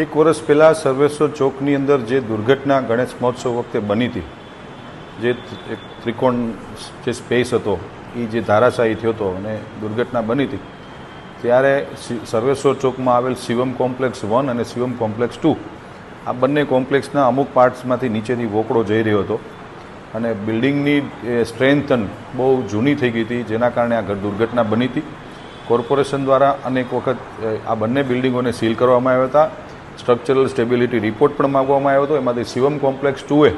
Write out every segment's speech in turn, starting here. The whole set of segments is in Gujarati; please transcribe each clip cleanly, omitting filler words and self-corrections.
એક વર્ષ પહેલાં સર્વેશ્વર ચોકની અંદર જે દુર્ઘટના ગણેશ મહોત્સવ વખતે બની હતી, જે એક ત્રિકોણ જે સ્પેસ હતો એ જે ધારાશાયી થયો હતો અને દુર્ઘટના બની હતી, ત્યારે સર્વેશ્વર ચોકમાં આવેલ શિવમ કોમ્પ્લેક્સ 1 અને શિવમ કોમ્પ્લેક્સ 2 આ બંને કોમ્પ્લેક્સના અમુક પાર્ટ્સમાંથી નીચેથી વોકળો જઈ રહ્યો હતો અને બિલ્ડિંગની સ્ટ્રેન્થ બહુ જૂની થઈ ગઈ હતી, જેના કારણે આ દુર્ઘટના બની હતી. કોર્પોરેશન દ્વારા અનેક વખત આ બંને બિલ્ડિંગોને સીલ કરવામાં આવ્યા હતા. સ્ટ્રક્ચરલ સ્ટેબિલિટી રિપોર્ટ પણ માગવામાં આવ્યો હતો. એમાંથી શિવમ કોમ્પ્લેક્સ 2એ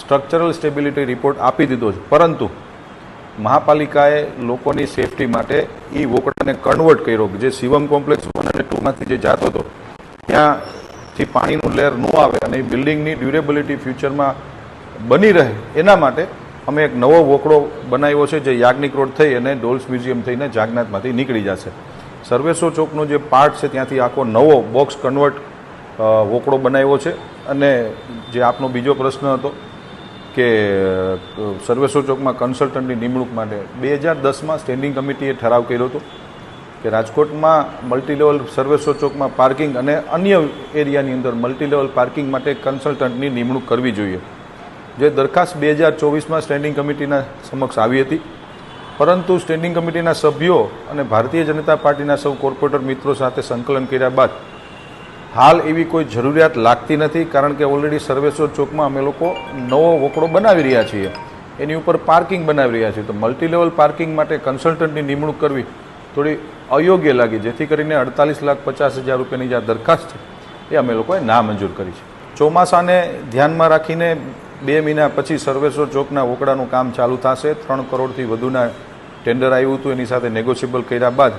સ્ટ્રક્ચરલ સ્ટેબિલિટી રિપોર્ટ આપી દીધો છે, પરંતુ મહાપાલિકાએ લોકોની સેફટી માટે એ વોકળાને કન્વર્ટ કર્યો કે જે શિવમ કોમ્પ્લેક્સ 1 અને 2માંથી જે જતો હતો ત્યાંથી પાણીનું લેર ન આવે અને એ બિલ્ડિંગની ડ્યુરેબિલિટી ફ્યુચરમાં બની રહે એના માટે અમે એક નવો વોકળો બનાવ્યો છે, જે યાજ્ઞિક રોડ થઈ અને ડોલ્સ મ્યુઝિયમ થઈને જાગનાથમાંથી નીકળી જશે. સર્વેશ્વર ચોકનો જે પાર્ટ છે ત્યાંથી આખો નવો બોક્સ કન્વર્ટ વોકળો બનાવ્યો છે. અને જે આપનો બીજો પ્રશ્ન હતો કે સર્વેશ્વર ચોકમાં કન્સલ્ટન્ટની નિમણૂક માટે 2010માં સ્ટેન્ડિંગ કમિટીએ ઠરાવ કર્યો હતો કે રાજકોટમાં મલ્ટીલેવલ સર્વેશ્વર ચોકમાં પાર્કિંગ અને અન્ય એરિયાની અંદર મલ્ટીલેવલ પાર્કિંગ માટે કન્સલ્ટન્ટની નિમણૂક કરવી જોઈએ. જે દરખાસ્ત 2024માં સ્ટેન્ડિંગ કમિટીના સમક્ષ આવી હતી, પરંતુ સ્ટેન્ડિંગ કમિટીના સભ્યો અને ભારતીય જનતા પાર્ટીના સૌ કોર્પોરેટર મિત્રો સાથે સંકલન કર્યા બાદ હાલ એવી કોઈ જરૂરિયાત લાગતી નથી, કારણ કે ઓલરેડી સર્વેશ્વર ચોકમાં અમે લોકો નવો વોકળો બનાવી રહ્યા છીએ, એની ઉપર પાર્કિંગ બનાવી રહ્યા છીએ. તો મલ્ટીલેવલ પાર્કિંગ માટે કન્સલ્ટન્ટની નિમણૂક કરવી થોડી અયોગ્ય લાગી, જેથી કરીને 48,50,000 રૂપિયાની જે દરખાસ્ત છે એ અમે લોકોએ નામંજૂર કરી છે. ચોમાસાને ધ્યાનમાં રાખીને 2 મહિના પછી સર્વેશ્વર ચોકના વોકળાનું કામ ચાલુ થશે. 3 કરોડથી વધુના ટેન્ડર આવ્યું હતું, એની સાથે નેગોશિયેબલ કર્યા બાદ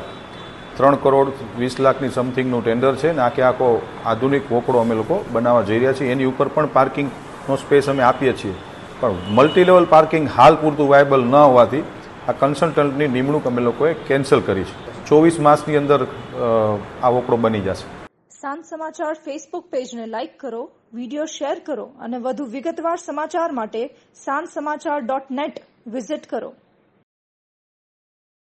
3 કરોડ 20 લાખની સમથિંગનું ટેન્ડર છે ને આખો આધુનિક વોકળો અમે લોકો બનાવવા જઈ રહ્યા છીએ. એની ઉપર પણ પાર્કિંગનો સ્પેસ અમે આપીએ છીએ, પણ મલ્ટીલેવલ પાર્કિંગ હાલ પૂરતું વાયબલ ન હોવાથી આ કન્સલ્ટન્ટની નિમણૂક અમે લોકોએ કેન્સલ કરી છે. 24 માસની અંદર આ વોકળો બની જશે. સાંજ સમાચાર ફેસબુક પેજને લાઇક કરો, વિડીયો શેર કરો અને વધુ વિગતવાર સમાચાર માટે sanssamachar.net વિઝિટ કરો.